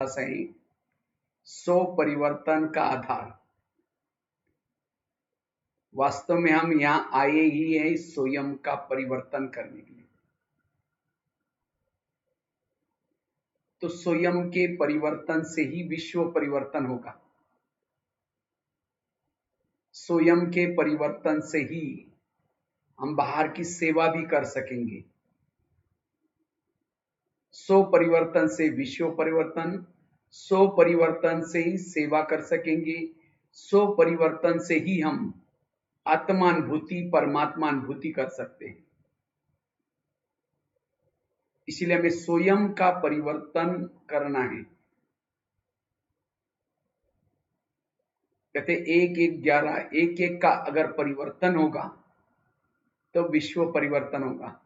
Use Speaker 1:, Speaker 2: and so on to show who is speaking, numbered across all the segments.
Speaker 1: है सो परिवर्तन का आधार। वास्तव में हम यहाँ आए ही हैं स्वयं का परिवर्तन करने के लिए। तो स्वयं के परिवर्तन से ही विश्व परिवर्तन होगा। स्वयं के परिवर्तन से ही हम बाहर की सेवा भी कर सकेंगे। सो परिवर्तन से विश्व परिवर्तन, सो परिवर्तन से ही सेवा कर सकेंगे, सो परिवर्तन से ही हम आत्मानुभूति परमात्मानुभूति कर सकते हैं। इसलिए हमें स्वयं का परिवर्तन करना है। कहते 1-1-11, 1-1 का अगर परिवर्तन होगा तो विश्व परिवर्तन होगा।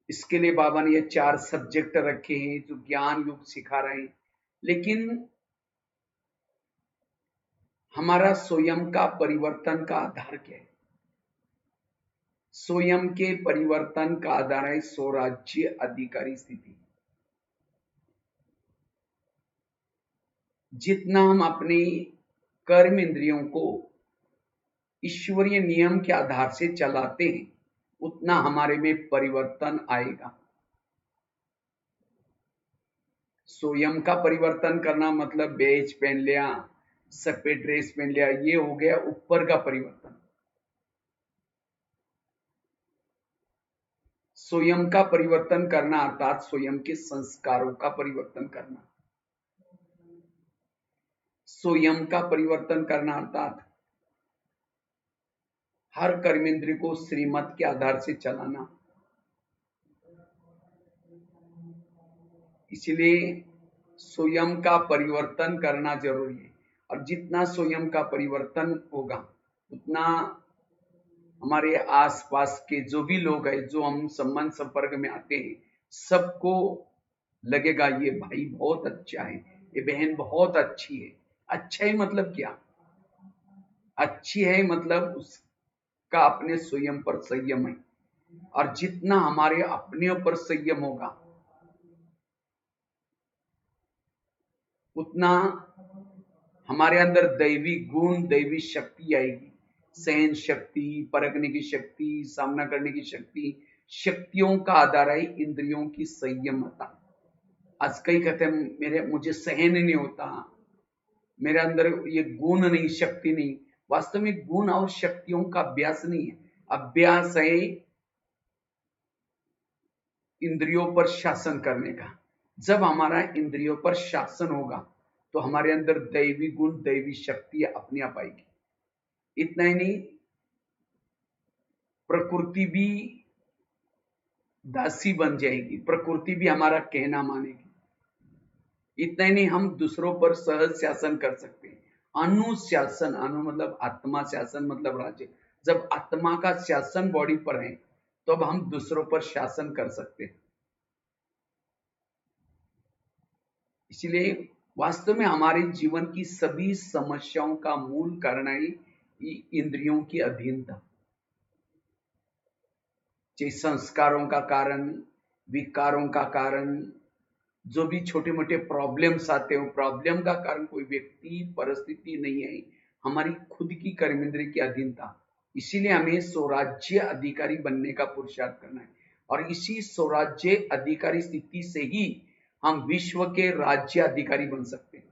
Speaker 1: इसके लिए बाबा ने ये 4 सब्जेक्ट रखे हैं जो ज्ञान युग सिखा रहे हैं। लेकिन हमारा स्वयं का परिवर्तन का आधार क्या है? स्वयं के परिवर्तन का आधार है स्वराज्य अधिकारी स्थिति। जितना हम अपने कर्म इंद्रियों को ईश्वरीय नियम के आधार से चलाते हैं उतना हमारे में परिवर्तन आएगा। स्वयं का परिवर्तन करना मतलब बेज पहन लिया, सफेद ड्रेस पहन लिया, ये हो गया ऊपर का परिवर्तन। स्वयं का परिवर्तन करना अर्थात स्वयं के संस्कारों का परिवर्तन करना। स्वयं का परिवर्तन करना अर्थात हर कर्मेंद्रिय को श्रीमत के आधार से चलाना। इसलिए स्वयं का परिवर्तन करना जरूरी है। और जितना स्वयं का परिवर्तन होगा उतना हमारे आसपास के जो भी लोग हैं, जो हम संबंध संपर्क में आते हैं, सबको लगेगा ये भाई बहुत अच्छा है, ये बहन बहुत अच्छी है। अच्छा है मतलब क्या? अच्छी है मतलब उसका अपने स्वयं पर संयम है। और जितना हमारे अपने ऊपर संयम होगा उतना हमारे अंदर दैवी गुण, दैवी शक्ति आएगी। सहन शक्ति, परखने की शक्ति, सामना करने की शक्ति। शक्तियों का आधार है इंद्रियों की संयमता। आज कई कहते हैं मुझे सहन नहीं होता, मेरे अंदर ये गुण नहीं, शक्ति नहीं। वास्तव में गुण और शक्तियों का अभ्यास नहीं है, अभ्यास है इंद्रियों पर शासन करने का। जब हमारा इंद्रियों पर शासन होगा तो हमारे अंदर दैवी गुण, दैवी शक्ति अपने आप आएगी। इतना ही नहीं, प्रकृति भी दासी बन जाएगी, प्रकृति भी हमारा कहना मानेगी। इतना ही नहीं, हम दूसरों पर सहज शासन कर सकते हैं। अनुशासन, अनु मतलब आत्मा, शासन मतलब राज्य। जब आत्मा का शासन बॉडी पर है तो अब हम दूसरों पर शासन कर सकते हैं। इसलिए वास्तव में हमारे जीवन की सभी समस्याओं का मूल कारण है इंद्रियों की अधीनता। चाहे संस्कारों का कारण, विकारों का कारण, जो भी छोटे मोटे प्रॉब्लम्स आते हो, प्रॉब्लम का कारण कोई व्यक्ति, परिस्थिति नहीं है, हमारी खुद की कर्मेंद्रिय की अधीनता। इसीलिए हमें स्वराज्य अधिकारी बनने का पुरुषार्थ करना है। और इसी स्वराज्य अधिकारी स्थिति से ही हम विश्व के राज्य अधिकारी बन सकते हैं,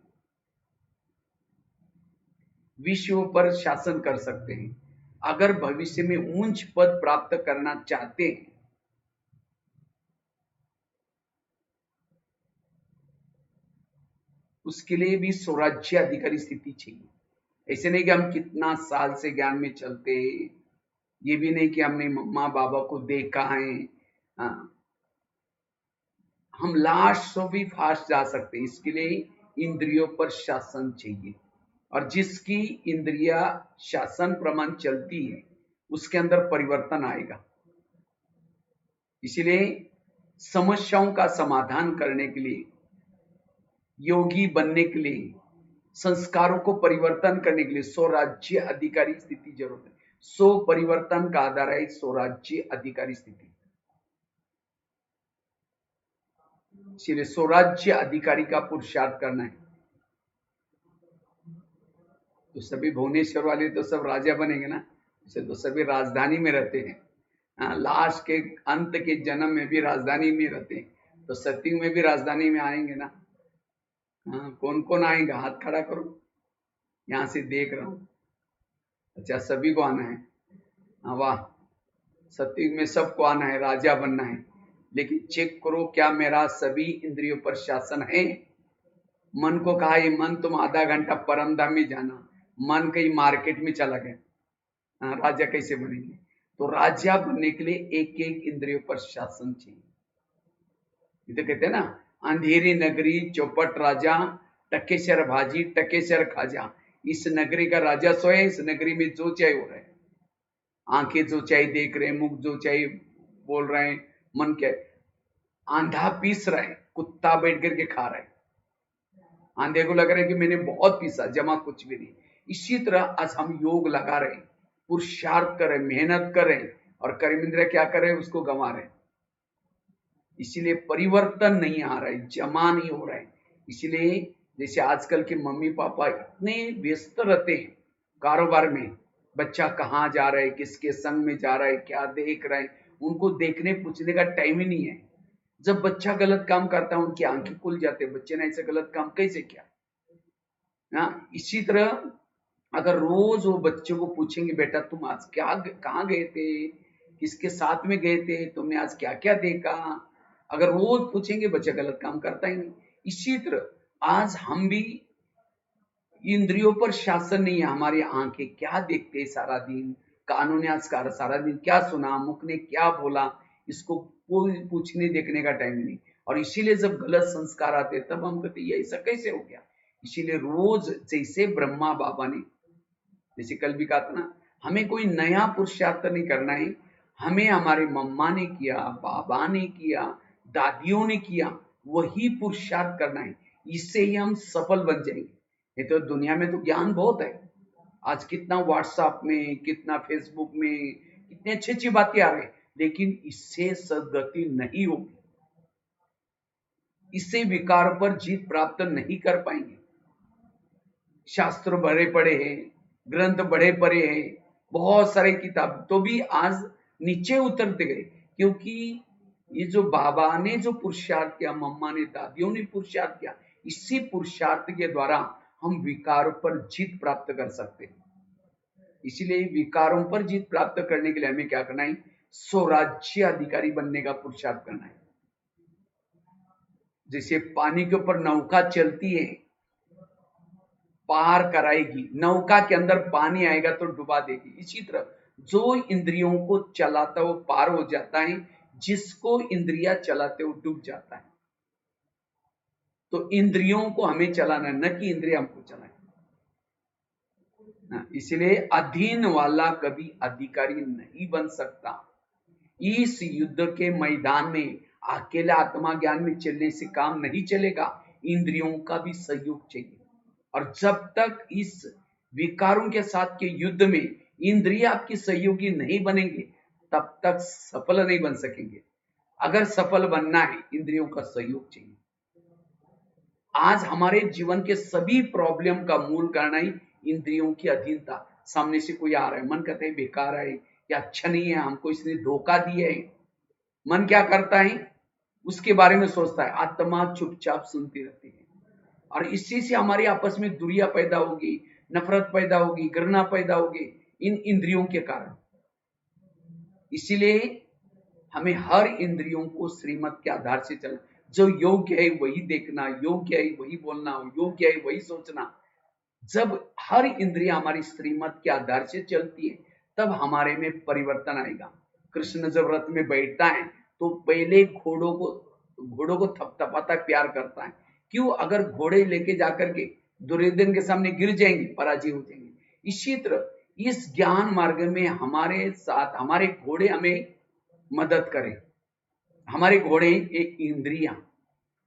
Speaker 1: विश्व पर शासन कर सकते हैं। अगर भविष्य में उच्च पद प्राप्त करना चाहते हैं उसके लिए भी स्वराज्य अधिकारी स्थिति चाहिए। ऐसे नहीं कि हम कितना साल से ज्ञान में चलते, ये भी नहीं कि हमने माँ बाबा को देखा है। हाँ, हम लास्ट सो भी फास्ट जा सकते हैं। इसके लिए इंद्रियों पर शासन चाहिए। और जिसकी इंद्रिया शासन प्रमाण चलती है उसके अंदर परिवर्तन आएगा। इसलिए समस्याओं का समाधान करने के लिए, योगी बनने के लिए, संस्कारों को परिवर्तन करने के लिए स्वराज्य अधिकारी स्थिति जरूरत है। सो परिवर्तन का आधार है स्वराज्य अधिकारी स्थिति। इसीलिए स्वराज्य अधिकारी का पुरुषार्थ करना है। तो सभी भुवनेश्वर वाले तो सब राजा बनेंगे ना, इसे तो सभी राजधानी में रहते हैं। लास्ट के अंत के जन्म में भी राजधानी में रहते हैं, तो सतयुग में भी राजधानी में आएंगे ना। कौन कौन आएगा, हाथ खड़ा करो, यहां से देख रहा हूं। अच्छा, सभी को आना है। वाह, सतयुग में सबको आना है, राजा बनना है। लेकिन चेक करो, क्या मेरा सभी इंद्रियों पर शासन है? मन को कहा, ये मन तुम आधा घंटा परमधाम में जाना, मन कहीं मार्केट में चला गया, राजा कैसे बनेंगे? तो राजा बनने के लिए एक एक इंद्रियों पर शासन चाहिए। ये तो कहते हैं ना, अंधेरी नगरी चौपट राजा, टकेसर भाजी टकेसर खाजा। इस नगरी का राजा सोए, इस नगरी में जो चाहे हो रहा है। आंखें जो चाहे देख रहे हैं, मुख जो चाहे बोल रहे हैं, मन क्या आंधा पीस रहा है, कुत्ता बैठ करके खा रहा है। आंधे को लग रहा है कि मैंने बहुत पीसा, जमा कुछ भी नहीं। इसी तरह आज हम योग लगा रहे हैं, पुरुषार्थ कर रहे, मेहनत कर रहे, और कर्मेंद्र क्या कर रहे हैं, उसको गंवा रहे। इसीलिए परिवर्तन नहीं आ रहा है, जमा नहीं हो रहा है। इसलिए जैसे आजकल के मम्मी पापा इतने व्यस्त रहते हैं कारोबार में, बच्चा कहाँ जा रहा है, किसके संग में जा रहा है, क्या देख रहा है, उनको देखने पूछने का टाइम ही नहीं है। जब बच्चा गलत काम करता है, उनकी आंखें खुल जाते हैं, बच्चे ने ऐसे गलत काम कैसे किया। इसी तरह अगर रोज वो बच्चों को पूछेंगे, बेटा तुम आज क्या, कहाँ गए थे, किसके साथ में गए थे, तुमने आज क्या क्या देखा, अगर रोज पूछेंगे, बच्चा गलत काम करता ही नहीं। इसी तरह आज हम भी, इंद्रियों पर शासन नहीं है। हमारी आंखें क्या देखते हैं सारा दिन, कानों ने आज सारा दिन क्या सुना, मुख ने क्या बोला, इसको कोई पूछने देखने का टाइम नहीं। और इसीलिए जब गलत संस्कार आते तब हम कहते ये ऐसा कैसे हो गया। इसीलिए रोज जैसे ब्रह्मा बाबा ने, जैसे कल भी कहा था ना, हमें कोई नया पुरुषार्थ नहीं करना है, हमें हमारे मम्मा ने किया, बाबा ने किया, दादियों ने किया, वही पुरुषार्थ करना है। इससे ही हम सफल बन जाएंगे। ये तो दुनिया में तो ज्ञान बहुत है, आज कितना व्हाट्सएप में, कितना फेसबुक में, कितनी अच्छी अच्छी बातें आ रही, लेकिन इससे सदगति नहीं होगी, इससे विकार पर जीत प्राप्त नहीं कर पाएंगे। शास्त्र भरे पड़े हैं, ग्रंथ बड़े पड़े हैं, बहुत सारे किताब, तो भी आज नीचे उतरते गए, क्योंकि ये जो बाबा ने जो पुरुषार्थ किया, मम्मा ने, दादियों ने पुरुषार्थ किया, इसी पुरुषार्थ के द्वारा हम विकारों पर जीत प्राप्त कर सकते हैं। इसलिए विकारों पर जीत प्राप्त करने के लिए हमें क्या करना है, स्वराज्य अधिकारी बनने का पुरुषार्थ करना है। जैसे पानी के ऊपर नौका चलती है, पार कराएगी, नौका के अंदर पानी आएगा तो डुबा देगी। इसी तरह जो इंद्रियों को चलाता वो पार हो जाता है, जिसको इंद्रिया चलाते वो डूब जाता है। तो इंद्रियों को हमें चलाना है, न कि इंद्रिया हमको चलाए। इसलिए अधीन वाला कभी अधिकारी नहीं बन सकता। इस युद्ध के मैदान में अकेला आत्मा ज्ञान में चलने से काम नहीं चलेगा, इंद्रियों का भी सहयोग चाहिए। और जब तक इस विकारों के साथ के युद्ध में इंद्रिय आपकी सहयोगी नहीं बनेंगे, तब तक सफल नहीं बन सकेंगे। अगर सफल बनना है, इंद्रियों का सहयोग चाहिए। आज हमारे जीवन के सभी प्रॉब्लम का मूल कारण है इंद्रियों की अधीनता। सामने से कोई आ रहा है, मन कहता है बेकार है या अच्छा नहीं है, हमको इसने धोखा दिया है। मन क्या करता है, उसके बारे में सोचता है, आत्मा चुपचाप सुनती रहती है। और इसी से हमारी आपस में दूरियां पैदा होगी, नफरत पैदा होगी, घृणा पैदा होगी, इन इंद्रियों के कारण। इसीलिए हमें हर इंद्रियों को श्रीमत के आधार से चलना, जो योग्य है वही देखना, योग्य है वही बोलना, योग्य है वही सोचना। जब हर इंद्रिया हमारी श्रीमत के आधार से चलती है, तब हमारे में परिवर्तन आएगा। कृष्ण जब रथ में बैठता है तो पहले घोड़ों को थपथपाता प्यार करता है। क्यों? अगर घोड़े लेके जाकर के दुर्योधन के सामने गिर जाएंगे, पराजय हो जाएंगे। इसी तरह इस ज्ञान मार्ग में हमारे साथ हमारे घोड़े हमें मदद करें। हमारे घोड़े एक इंद्रिया,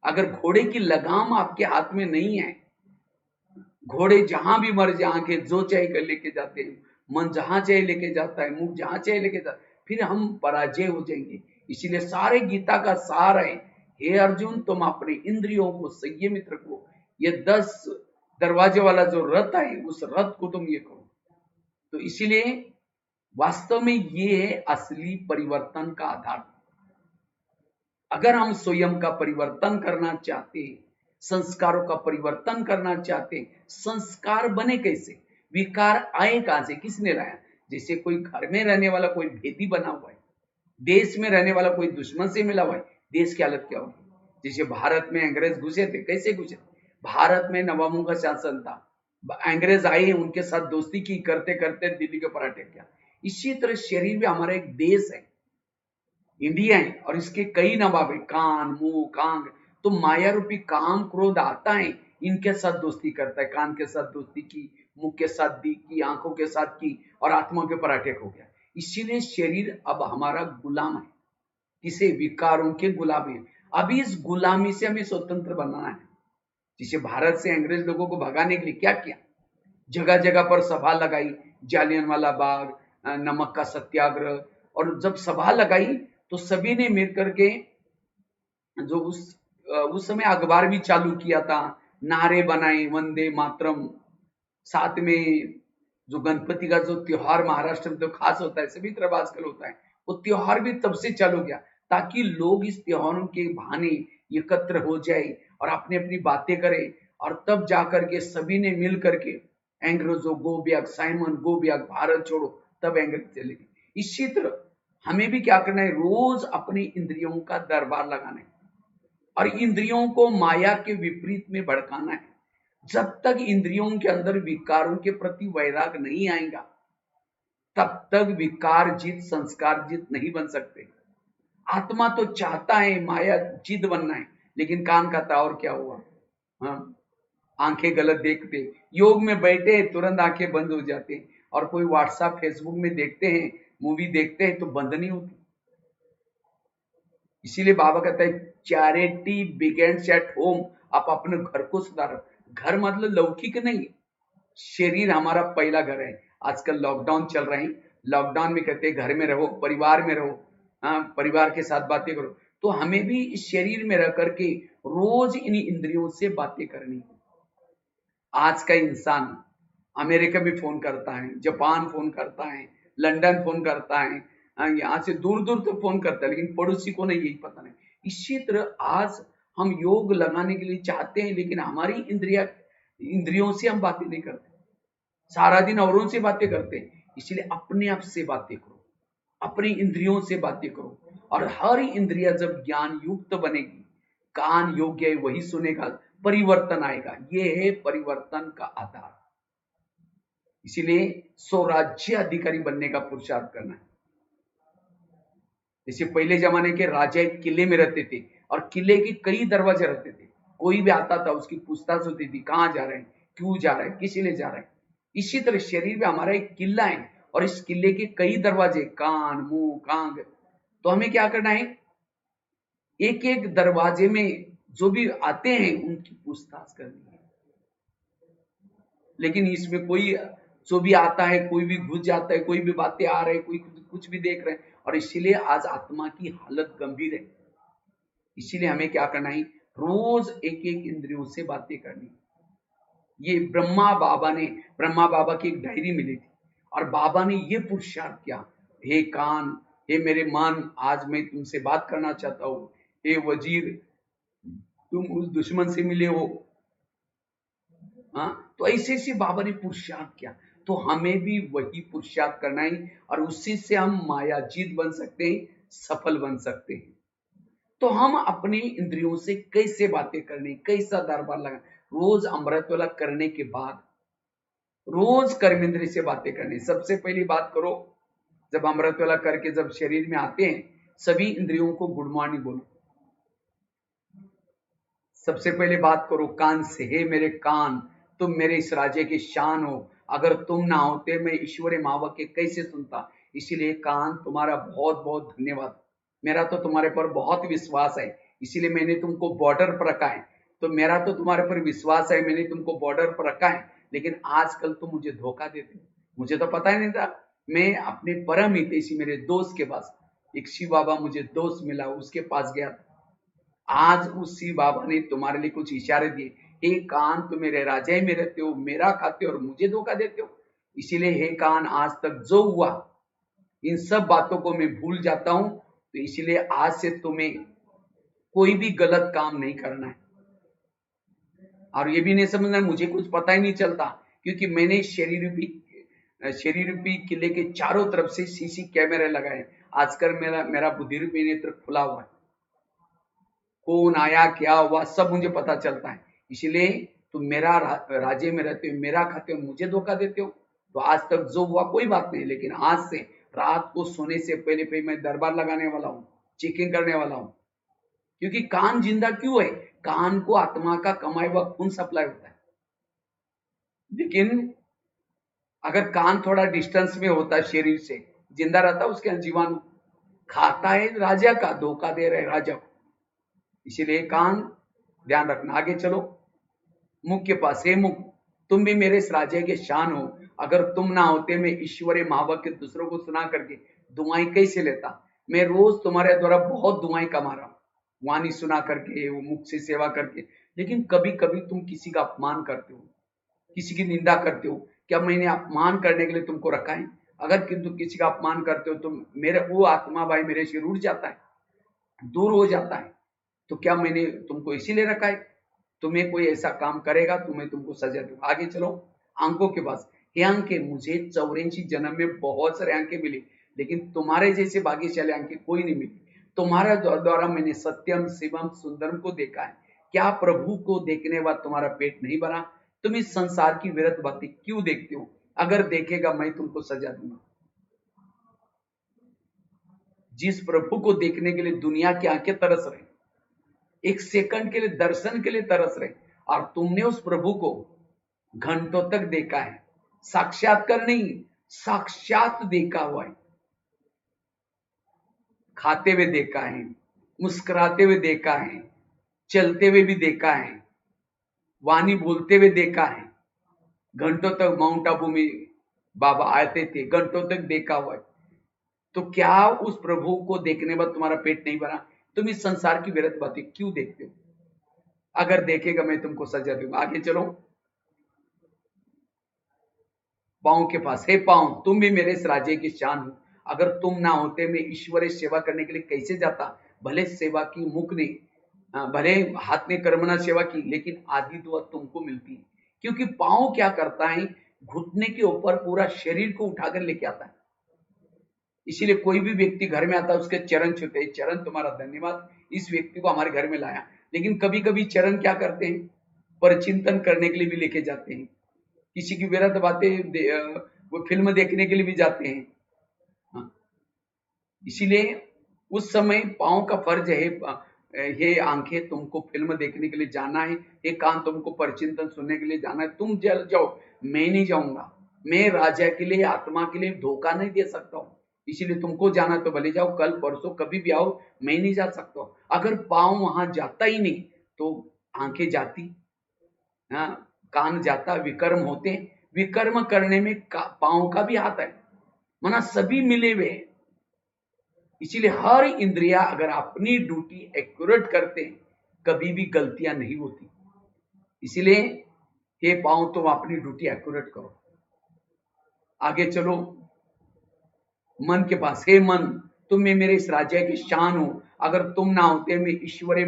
Speaker 1: अगर घोड़े की लगाम आपके हाथ में नहीं है, घोड़े जहां भी मर जाके जो चाहे कर लेके जाते हैं, मन जहां चाहे लेके जाता है, मुख जहां चाहे लेके जाता है, फिर हम पराजय हो जाएंगे। इसीलिए सारे गीता का सार है हे अर्जुन, तुम अपने इंद्रियों को संयमित रखो। ये 10 दरवाजे वाला जो रथ है, उस रथ को तुम ये करो। तो इसीलिए वास्तव में ये है असली परिवर्तन का आधार। अगर हम स्वयं का परिवर्तन करना चाहते, संस्कारों का परिवर्तन करना चाहते, संस्कार बने कैसे, विकार आए कहां से, किसने लाया? जैसे कोई घर में रहने वाला कोई भेदी बना हुआ है, देश में रहने वाला कोई दुश्मन से मिला हुआ है, देश की हालत क्या होगी? जैसे भारत में अंग्रेज घुसे थे, कैसे घुसे? भारत में नवाबों का शासन था, अंग्रेज आए, उनके साथ दोस्ती की, करते करते दिल्ली के पराठे किया। इसी तरह शरीर में हमारा एक देश है, इंडिया है, और इसके कई नवाब है, कान, मुंह, कांग। तो माया रूपी काम क्रोध आता है, इनके साथ दोस्ती करता है, कान के साथ दोस्ती की, मुख के साथ दी की, आंखों के साथ की, और आत्मा के ऊपर अटैक हो गया। इसीलिए शरीर अब हमारा गुलाम है, किसे? विकारों के गुलाम है। अभी इस गुलामी से हमें स्वतंत्र बनाना है। जिसे भारत से अंग्रेज लोगों को भगाने के लिए क्या किया? जगह जगह पर सभा लगाई, जालियनवाला बाग, नमक का सत्याग्रह। और जब सभा लगाई तो सभी ने मिलकर के, जो उस समय अखबार भी चालू किया था, नारे बनाए, वंदे मातरम। साथ में जो गणपति का जो त्योहार महाराष्ट्र में तो खास होता है, सभी तरफ आजकल होता है, वो त्योहार भी तब से चालू किया ताकि लोग इस त्योहारों के बहाने एकत्र हो जाए और अपनी अपनी बातें करें। और तब जाकर के सभी ने मिल करके एंग्रेजों go back, Simon go back, Bharat छोड़ो, तब एंग्रेज चले गए। इसी तरह हमें भी क्या करना है? रोज अपनी इंद्रियों का दरबार लगाना है और इंद्रियों को माया के विपरीत में भड़काना है। जब तक इंद्रियों के अंदर विकारों के प्रति वैराग नहीं आएगा, तब तक विकार जीत संस्कार जीत नहीं बन सकते। आत्मा तो चाहता है माया जीत बनना है, लेकिन कान कहता और क्या हुआ? हाँ, आंखें गलत देखते, योग में बैठे तुरंत आंखें बंद हो जाते, और कोई व्हाट्सएप फेसबुक में देखते हैं, मूवी देखते हैं तो बंद नहीं होती। इसीलिए बाबा कहता है चैरिटी बिगेन्स एट होम। आप अपने घर को सुधारो। घर मतलब लौकिक नहीं, शरीर हमारा पहला घर है। आजकल लॉकडाउन चल रहे हैं, लॉकडाउन में कहते हैं घर में रहो, परिवार में रहो, हाँ, परिवार के साथ बातें करो। तो हमें भी इस शरीर में रह करके रोज इन इंद्रियों से बातें करनी। आज का इंसान अमेरिका भी फोन करता है, जापान फोन करता है, लंदन फोन करता है, यहाँ से दूर दूर तक फोन करता है, लेकिन पड़ोसी को नहीं, यही पता नहीं। इसी तरह आज हम योग लगाने के लिए चाहते हैं, लेकिन हमारी इंद्रियों से हम बातें नहीं करते, सारा दिन औरों से बातें करते हैं। इसलिए अपने आप से बातें करो, अपनी इंद्रियों से बातें करो। और हर इंद्रिया जब ज्ञान युक्त बनेगी, कान योग्य है वही सुनेगा, परिवर्तन आएगा। ये है परिवर्तन का आधार। इसीलिए स्वराज्य अधिकारी बनने का पुरुषार्थ करना है। जैसे पहले जमाने के राजा एक किले में रहते थे और किले के कई दरवाजे रहते थे, कोई भी आता था उसकी पूछताछ होती थी, कहाँ जा रहे हैं, क्यों जा रहे हैं, किस लिए जा रहे हैं। इसी तरह शरीर में हमारा एक किला है और इस किले के कई दरवाजे, कान, मुंह, कांग। तो हमें क्या करना है? एक एक दरवाजे में जो भी आते हैं उनकी पूछताछ करनी है। लेकिन इसमें कोई जो भी आता है, कोई भी घुस जाता है, कोई भी बातें आ रहे हैं, कोई कुछ भी देख रहे हैं, और इसीलिए आज आत्मा की हालत गंभीर है। इसीलिए हमें क्या करना है? रोज एक एक इंद्रियों से बातें करनी। ये ब्रह्मा बाबा की एक डायरी मिली थी और बाबा ने ये पुरुषार्थ किया, हे कान, हे मेरे मन, आज मैं तुमसे बात करना चाहता हूँ। हे वजीर, तुम उस दुश्मन से मिले हो। हाँ, तो ऐसे ऐसे बाबा ने पुरुषार्थ किया। तो हमें भी वही पुरुषार्थ करना है और उसी से हम मायाजीत बन सकते हैं, सफल बन सकते हैं। तो हम अपनी इंद्रियों से कैसे बातें करनी, कैसा दरबार लगा? रोज अमृतवेला करने के बाद रोज कर्म इंद्रिय से बातें करनी। सबसे पहली बात करो, जब अमृतवेला करके जब शरीर में आते हैं, सभी इंद्रियों को गुड मॉर्निंग बोलो। सबसे पहले बात करो कान से, हे मेरे कान, तुम मेरे इस राज्य की शान हो, अगर तुम ना होते मैं ईश्वरी मावक के कैसे सुनता। इसीलिए कान, तुम्हारा बहुत बहुत धन्यवाद। मेरा तो तुम्हारे पर बहुत विश्वास है, इसीलिए मैंने तुमको बॉर्डर पर रखा है। तो मेरा तो तुम्हारे पर विश्वास है, मैंने तुमको बॉर्डर पर रखा है, लेकिन आजकल तुम मुझे धोखा देते। मुझे तो पता ही नहीं था। मैं अपने परम हितैषी मेरे दोस्त के पास, एक शिव बाबा मुझे दोस्त मिला, उसके पास गया था। आज उसी बाबा ने तुम्हारे लिए कुछ इशारे दिए। हे कान, तुम मेरे राज्य में रहते हो, मेरा खाते हो और मुझे धोखा देते हो। इसीलिए हे कान, आज तक जो हुआ इन सब बातों को मैं भूल जाता हूं। तो इसलिए आज से तुम्हें कोई भी गलत काम नहीं करना है, और ये भी नहीं समझना है मुझे कुछ पता ही नहीं चलता, क्योंकि मैंने शरीर रूपी किले के चारों तरफ से सीसी कैमरे लगाए। आजकल मेरा मेरा बुद्धि रूपी नेत्र खुला हुआ है, कौन आया क्या हुआ सब मुझे पता चलता है। इसलिए तुम मेरा राज्य में रहते हो, मेरा खाते हो, मुझे धोखा देते हो। तो आज तक जो हुआ कोई बात नहीं, लेकिन आज से रात को सोने से पहले मैं दरबार लगाने वाला हूँ, चेकिंग करने वाला हूँ। क्योंकि कान जिंदा क्यों है? कान को आत्मा का कमाया हुआ खून सप्लाई होता है। लेकिन अगर कान थोड़ा डिस्टेंस में होता है शरीर से, जिंदा रहता है, उसके जीवाणु खाता है राजा का, धोखा दे रहे राजा को। इसीलिए कान ध्यान रखना। आगे चलो, मुख के पास, हे मुख, तुम भी मेरे इस राज्य के शान हो। अगर तुम ना होते, मैं ईश्वरीय महावाक्य दूसरों को सुना करके दुआएं कैसे लेता? मैं रोज तुम्हारे द्वारा बहुत दुआएं कमा रहा हूं, वाणी सुना करके, वो मुख से सेवा करके। लेकिन कभी कभी तुम किसी का अपमान करते हो, किसी की निंदा करते हो। क्या मैंने अपमान करने के लिए तुमको रखा है? अगर किंतु किसी का अपमान करते हो तो मेरे वो आत्मा भाई मेरे से रूठ जाता है, दूर हो जाता है। तो क्या मैंने तुमको इसीलिए रखा है? तुम्हें कोई ऐसा काम करेगा तो मैं तुमको सजा दूंगा। आगे चलो, आंखों के पास, हे आंखें, मुझे 84 जन्म में बहुत सारे आंखें मिली, लेकिन तुम्हारे जैसे भाग्यशाली आंखें कोई नहीं मिली। तुम्हारा द्वारा मैंने सत्यम शिवम सुंदरम को देखा है। क्या प्रभु को देखने बाद तुम्हारा पेट नहीं भरा? तुम इस संसार की व्यर्थ बातें क्यों देखते हो? अगर देखेगा मैं तुमको सजा दूंगा। जिस प्रभु को देखने के लिए दुनिया की आंखें तरस रही, एक सेकंड के लिए दर्शन के लिए तरस रहे, और तुमने उस प्रभु को घंटों तक देखा है। साक्षात्कार नहीं, साक्षात देखा हुआ है। खाते हुए देखा है, मुस्कुराते हुए देखा है, चलते हुए भी देखा है, वाणी बोलते हुए देखा है। घंटों तक माउंट आबू में बाबा आते थे, घंटों तक देखा हुआ है। तो क्या उस प्रभु को देखने बाद तुम्हारा पेट नहीं भरा? तुम इस संसार की व्यर्थ बातें क्यों देखते हो? अगर देखेगा मैं तुमको सजा दूंगा। आगे चलो, पांव के पास, हे पांव, तुम भी मेरे इस राज्य की शान हो। अगर तुम ना होते, मैं ईश्वरीय सेवा करने के लिए कैसे जाता? भले सेवा की मुख ने, भले हाथ ने कर्मणा सेवा की, लेकिन आधी दुआ तुमको मिलती है। क्योंकि पांव क्या करता है? घुटने के ऊपर पूरा शरीर को उठाकर लेके आता है। इसीलिए कोई भी व्यक्ति घर में आता है, उसके चरण छूते हैं, चरण तुम्हारा धन्यवाद, इस व्यक्ति को हमारे घर में लाया। लेकिन कभी कभी चरण क्या करते हैं? परचिंतन करने के लिए भी लेके जाते हैं, किसी की व्यर्थ बातें वो फिल्म देखने के लिए भी जाते हैं। हाँ। इसीलिए उस समय पांव का फर्ज है, हे आंखें, तुमको फिल्म देखने के लिए जाना है, हे कान, तुमको परचिंतन सुनने के लिए जाना है। तुम जल जाओ, मैं नहीं जाऊंगा। मैं राजा के लिए, आत्मा के लिए धोखा नहीं दे सकता हूँ। इसीलिए तुमको जाना तो भले जाओ, कल परसों कभी भी आओ, मैं नहीं जा सकता हूँ। अगर पांव वहां जाता ही नहीं तो आंखें जाती, हाँ, कान जाता, विकर्म होते। विकर्म करने में पांव का भी हाथ है, माना सभी मिले हुए। इसीलिए हर इंद्रिया अगर अपनी ड्यूटी एक्यूरेट करते, कभी भी गलतियां नहीं होती। इसीलिए हे पांव, तुम अपनी ड्यूटी एक्यूरेट करो। आगे चलो, मन के पास, हे मन, तुम मेरे इस राज्य की शान हो। अगर तुम ना होते, मैं ईश्वरीय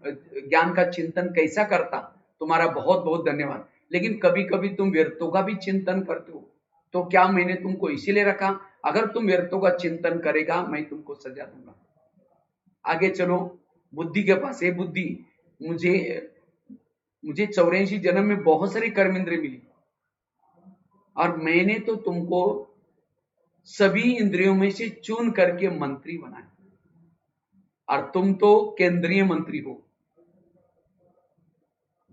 Speaker 1: ज्ञान का चिंतन कैसा करता? तुम्हारा बहुत बहुत धन्यवाद। लेकिन कभी कभी तुम व्यर्थों का भी चिंतन करते हो। तो क्या मैंने तुमको इसीलिए रखा? अगर तुम व्यर्थों का चिंतन करेगा, मैं तुमको सजा दूंगा। आगे चलो, बुद्धि के पास, हे बुद्धि, मुझे मुझे 84 जन्म में बहुत सारी कर्म इंद्रिय मिली, और मैंने तो तुमको सभी इंद्रियों में से चुन करके मंत्री बनाया, और तुम तो केंद्रीय मंत्री हो।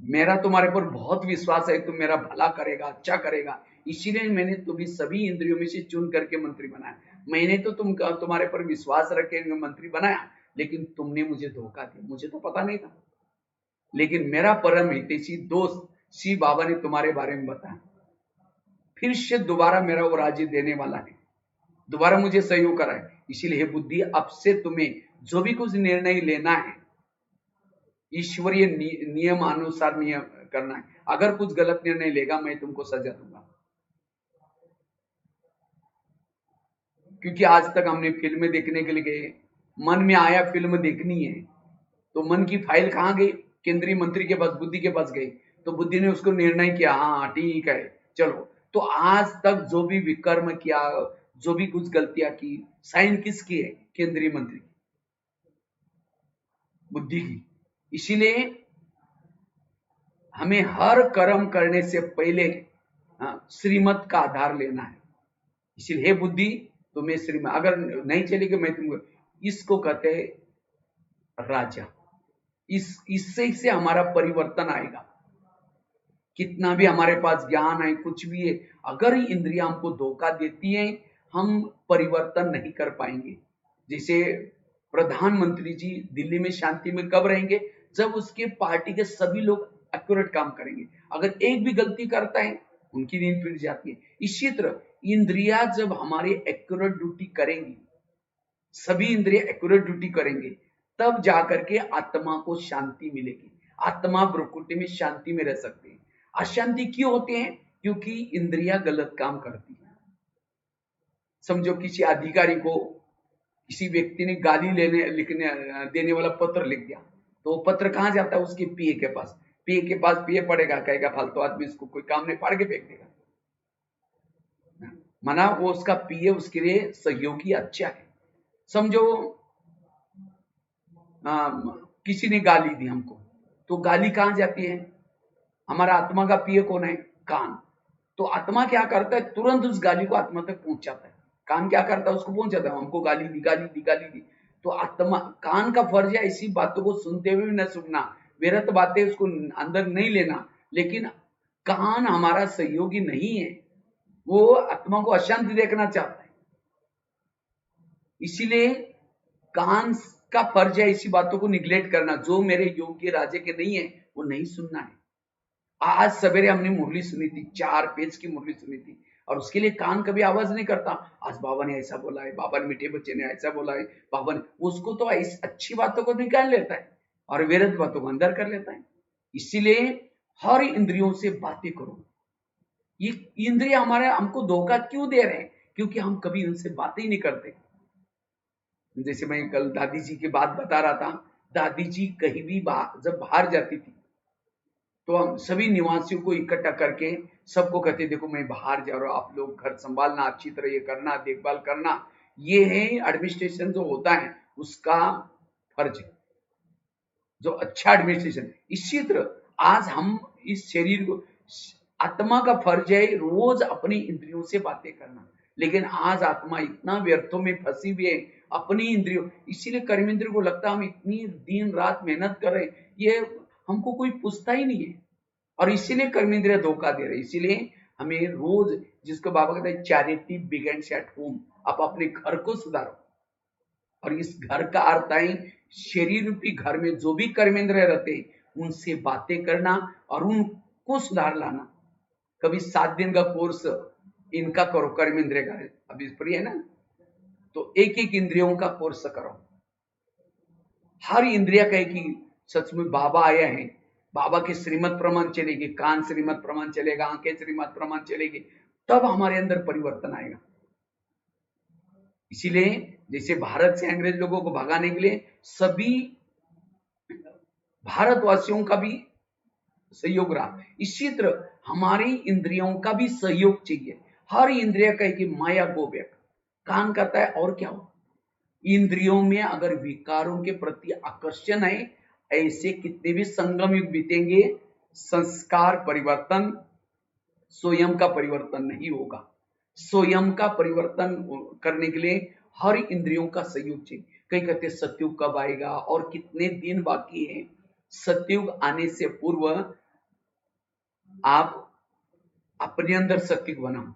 Speaker 1: मेरा तुम्हारे पर बहुत विश्वास है, तुम मेरा भला करेगा, अच्छा करेगा। इसीलिए मैंने तुम्हें सभी इंद्रियों में से चुन करके मंत्री बनाया। मैंने तो तुम्हारे पर विश्वास रखे मंत्री बनाया, लेकिन तुमने मुझे धोखा दिया, मुझे तो पता नहीं था। लेकिन मेरा परम हितैषी दोस्त शिव बाबा ने तुम्हारे बारे में बताया, फिर से दोबारा मेरा वो राज्य देने वाला है, दोबारा मुझे सहयोग करा है। इसीलिए बुद्धि, अब से तुम्हें जो भी कुछ निर्णय लेना है, ईश्वरीय नियमानुसार नियम करना है। अगर कुछ गलत निर्णय लेगा मैं तुमको सजा दूंगा। क्योंकि आज तक हमने फिल्में देखने के लिए गए, मन में आया फिल्म देखनी है, तो मन की फाइल कहाँ गई? केंद्रीय मंत्री के पास, बुद्धि के पास गई, तो बुद्धि ने उसको निर्णय किया, हाँ ठीक है चलो। तो आज तक जो भी विकर्म किया, जो भी कुछ गलतियां की, साइन किसकी है? केंद्रीय मंत्री की, बुद्धि की। इसीलिए हमें हर कर्म करने से पहले श्रीमत का आधार लेना है। इसलिए हे बुद्धि तुम्हें श्रीमत अगर नहीं चलेगी मैं तुमको, इसको कहते हैं राजा। इससे हमारा परिवर्तन आएगा। कितना भी हमारे पास ज्ञान है, कुछ भी है, अगर इंद्रियां हमको धोखा देती हैं, हम परिवर्तन नहीं कर पाएंगे। जैसे प्रधानमंत्री जी दिल्ली में शांति में कब रहेंगे? जब उसके पार्टी के सभी लोग एक्यूरेट काम करेंगे। अगर एक भी गलती करता है, उनकी नींद फिर जाती है। इसी तरह इंद्रियां जब हमारी एक्यूरेट ड्यूटी करेंगी, सभी इंद्रियां एक्यूरेट ड्यूटी करेंगे, तब जाकर के आत्मा को शांति मिलेगी। आत्मा ब्रह्मकुटी में शांति में रह सकती है। अशांति क्यों होते हैं? क्योंकि इंद्रियां गलत काम करती है। समझो किसी अधिकारी को किसी व्यक्ति ने गाली लिखने देने वाला पत्र लिख दिया, तो वो पत्र कहां जाता है? उसके पीए के पास। पीए के पास पीए पड़ेगा, कहेगा फालतू आदमी, इसको कोई काम नहीं, फाड़ के फेंक देगा। माना वो उसका पीए उसके लिए सहयोगी अच्छा है। समझो किसी ने गाली दी हमको, तो गाली कहां जाती है? हमारा आत्मा का पीए कौन है? कान। तो आत्मा क्या करता है? तुरंत उस गाली को आत्मा तक पहुंचाता है। कान क्या करता है? उसको पहुंचाता है, हमको गाली दी गाली दी गाली दी। तो आत्मा, कान का फर्ज है ऐसी बातों को सुनते हुए भी न सुनना, व्यर्थ बातें उसको अंदर नहीं लेना। लेकिन कान हमारा सहयोगी नहीं है, वो आत्मा को अशांति देखना चाहता है। इसीलिए कान का फर्ज है इसी बातों को निग्लेक्ट करना। जो मेरे योग्य राजे के नहीं है वो नहीं सुनना है। आज सवेरे हमने मुरली सुनी थी, 4 पेज की मुरली सुनी थी, और उसके लिए कान कभी आवाज नहीं करता। आज बाबा ने ऐसा बोला है, बाबा ने मीठे बच्चे ने ऐसा बोला है, बाबा ने, उसको तो इस अच्छी बातों को निकाल लेता है और व्यर्थ बातों को अंदर कर लेता है। इसीलिए हर इंद्रियों से बातें करो। ये इंद्रिय हमारे हमको धोखा क्यों दे रहे हैं? क्योंकि हम कभी उनसे बातें ही नहीं करते। जैसे मैं कल दादी जी की बात बता रहा था, दादी जी कहीं भी जब बाहर जाती थी, तो हम सभी निवासियों को इकट्ठा करके सबको कहते, देखो मैं बाहर जा रहा हूं, आप लोग घर संभालना, अच्छी तरह ये करना, देखभाल करना। ये है एडमिनिस्ट्रेशन जो होता है उसका फर्ज है, जो अच्छा एडमिनिस्ट्रेशन। इसी तरह आज हम इस शरीर को, आत्मा का फर्ज है रोज अपनी इंद्रियों से बातें करना। लेकिन आज आत्मा इतना व्यर्थों में फंसी हुई है अपनी इंद्रियों, इसीलिए कर्मेंद्र को लगता है हम इतनी दिन रात मेहनत कर रहे, ये हमको कोई पूछता ही नहीं है, और इसीलिए कर्मेंद्रिय धोखा दे रहे। इसीलिए हमें रोज, जिसको बाबा कहते हैं चैरिटी बिगिंस एट होम, आप अपने घर को सुधारो। और इस घर का अर्थ है शरीर रूपी घर में जो भी कर्मेंद्रिय रहते उनसे बातें करना और उनको सुधार लाना। कभी 7 दिन का कोर्स इनका करो, कर्मेंद्रिय का, अभी फ्री है ना, तो एक एक इंद्रियों का कोर्स करो। हर इंद्रिया कहे कि सच में बाबा आया है, बाबा के श्रीमत प्रमाण चलेगी, कान श्रीमत प्रमाण चलेगा, आंखें श्रीमत प्रमाण चलेगी, तब हमारे अंदर परिवर्तन आएगा। इसीलिए जैसे भारत से अंग्रेज लोगों को भगाने के लिए सभी भारतवासियों का भी सहयोग रहा, इसी तरह हमारी इंद्रियों का भी सहयोग चाहिए। हर इंद्रिय कहे कि माया गो बैक, कान कहता है और क्या हो, इंद्रियों में अगर विकारों के प्रति आकर्षण है, ऐसे कितने भी संगम युग बीतेंगे, संस्कार परिवर्तन स्वयं का परिवर्तन नहीं होगा। स्वयं का परिवर्तन करने के लिए हर इंद्रियों का सहयोग चाहिए। कई कहते सतयुग कब आएगा और कितने दिन बाकी है। सतयुग आने से पूर्व आप अपने अंदर सतयुग बनाओ।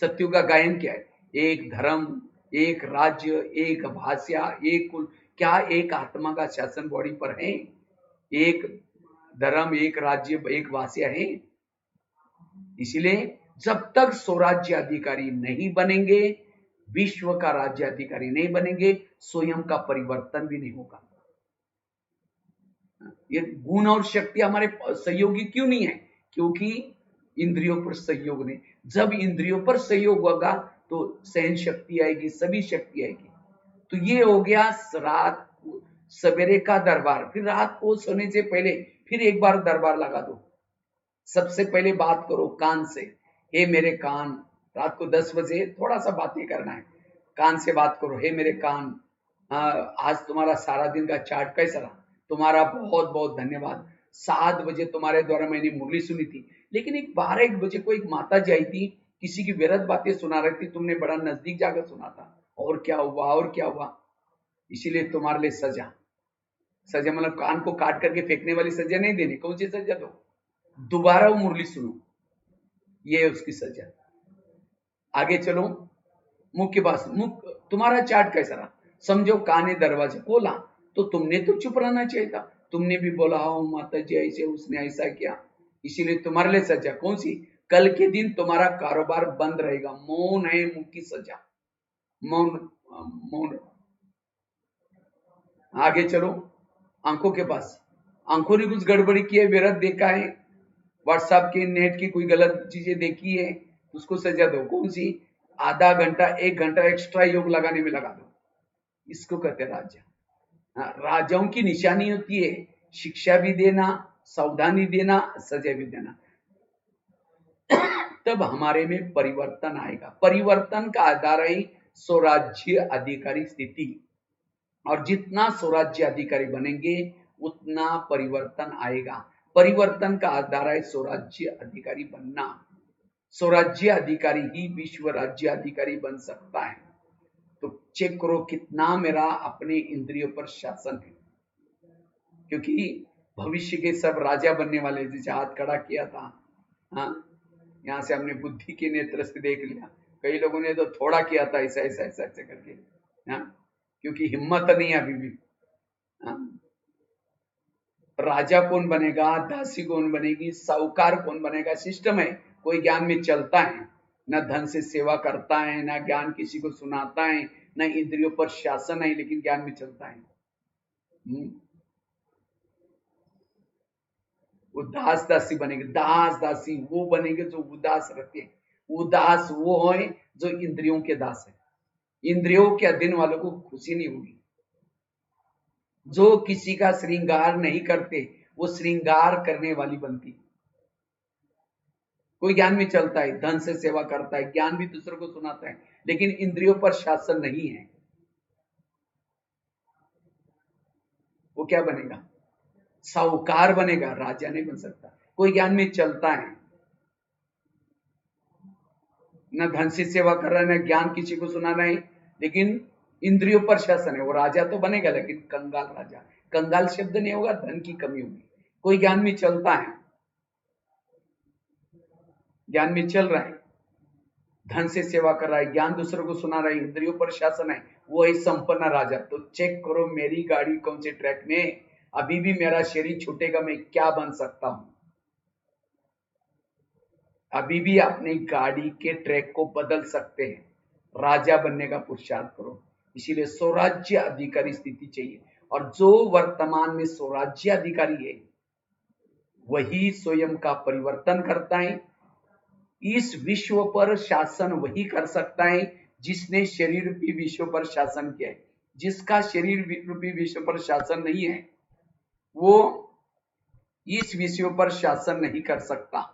Speaker 1: सतयुग का गायन क्या है? एक धर्म, एक राज्य, एक भाषा, एक कुल। क्या एक आत्मा का शासन बॉडी पर है? एक धर्म, एक राज्य, एक भाषा है। इसलिए जब तक स्वराज्य अधिकारी नहीं बनेंगे, विश्व का राज्य अधिकारी नहीं बनेंगे, स्वयं का परिवर्तन भी नहीं होगा। ये गुण और शक्ति हमारे सहयोगी क्यों नहीं है? क्योंकि इंद्रियों पर सहयोग नहीं। जब इंद्रियों पर सहयोग होगा तो सहन शक्ति आएगी, सभी शक्ति आएगी। तो ये हो गया रात सवेरे का दरबार। फिर रात को सोने से पहले फिर एक बार दरबार लगा दो। सबसे पहले बात करो कान से, हे मेरे कान। रात को 10 बजे थोड़ा सा बातें करना है, कान से बात करो, हे मेरे कान, आज तुम्हारा सारा दिन का चार्ट कैसा रहा? तुम्हारा बहुत बहुत धन्यवाद। 7 बजे तुम्हारे द्वारा मैंने मुरली सुनी थी, लेकिन एक 12-1 बजे को एक माता जी आई थी, किसी की व्यर्थ बातें सुना रही थी, तुमने बड़ा नजदीक जाकर सुना था, और क्या हुआ और क्या हुआ? इसीलिए तुम्हारे लिए सजा। सजा मतलब कान को काट करके फेंकने वाली सजा नहीं देनी। कौन सी सजा दो? दोबारा वो मुरली सुनो, ये है उसकी सजा। आगे चलो, मुख्य बात, मुख्य तुम्हारा चार्ट कैसा रहा? समझो कान ने दरवाजा खोला तो तुमने तो चुप रहना चाहिए था, तुमने भी बोला हाँ माता जी ऐसे, उसने ऐसा किया, इसीलिए तुम्हारे लिए सजा। कौन सी? कल के दिन तुम्हारा कारोबार बंद रहेगा। मौन है मुख्य सजा, मौन। मौन। आगे चलो, आंखों के पास, आंखों ने कुछ गड़बड़ी की है, विरत देखा है, व्हाट्सएप के नेट की कोई गलत चीजें देखी है, उसको सजा दो। कौन सी? आधा घंटा 1 घंटा एक्स्ट्रा योग लगाने में लगा दो। इसको कहते हैं राजा। हाँ, राजाओं की निशानी होती है शिक्षा भी देना, सावधानी देना, सजा भी देना। तब हमारे में परिवर्तन आएगा। परिवर्तन का आधार है स्वराज्य अधिकारी स्थिति, और जितना स्वराज्य अधिकारी बनेंगे उतना परिवर्तन आएगा। परिवर्तन का आधार है स्वराज्य अधिकारी बनना। स्वराज्य अधिकारी ही विश्व राज्य अधिकारी बन सकता है। तो चेक करो कितना मेरा अपने इंद्रियों पर शासन है, क्योंकि भविष्य के सब राजा बनने वाले, जैसे हाथ खड़ा किया था, हाँ, यहाँ से हमने बुद्धि के नेत्र से देख लिया, कई लोगों ने तो थोड़ा किया था ऐसा ऐसा ऐसा ऐसा करके, हाँ, क्योंकि हिम्मत नहीं अभी भी। हाँ, राजा कौन बनेगा, दासी कौन बनेगी, साहूकार कौन बनेगा, सिस्टम है। कोई ज्ञान में चलता है, न धन से सेवा करता है, न ज्ञान किसी को सुनाता है, न इंद्रियों पर शासन है, लेकिन ज्ञान में चलता है। वो दास दासी बनेंगे। दास दासी वो बनेंगे जो उदास रहते हैं। उदास वो है जो इंद्रियों के दास है। इंद्रियों के अधीन वालों को खुशी नहीं होगी। जो किसी का श्रृंगार नहीं करते वो श्रृंगार करने वाली बनती। कोई ज्ञान में चलता है, धन से सेवा करता है, ज्ञान भी दूसरों को सुनाता है, लेकिन इंद्रियों पर शासन नहीं है, वो क्या बनेगा? साहूकार बनेगा, राजा नहीं बन सकता। कोई ज्ञान में चलता है, न धन से सेवा कर रहा है, न ज्ञान किसी को सुनाना है, लेकिन इंद्रियों पर शासन है, वो राजा तो बनेगा, लेकिन कंगाल राजा। कंगाल शब्द नहीं होगा, धन की कमी होगी। कोई ज्ञान में चलता है, ज्ञान में चल रहा है, धन से सेवा कर रहा है, ज्ञान दूसरों को सुना रहा है, इंद्रियों पर शासन है, वो है संपन्न राजा। तो चेक करो मेरी गाड़ी कौन से ट्रैक में, अभी भी मेरा शरीर छूटेगा, मैं क्या बन सकता हूं? अभी भी अपनी गाड़ी के ट्रैक को बदल सकते हैं। राजा बनने का पुरुषार्थ करो। इसीलिए स्वराज्य अधिकारी स्थिति चाहिए, और जो वर्तमान में स्वराज्य अधिकारी है वही स्वयं का परिवर्तन करता है। इस विश्व पर शासन वही कर सकता है जिसने शरीर रूपी विश्व पर शासन किया है। जिसका शरीर रूपी विश्व पर शासन नहीं है वो इस विश्व पर शासन नहीं कर सकता।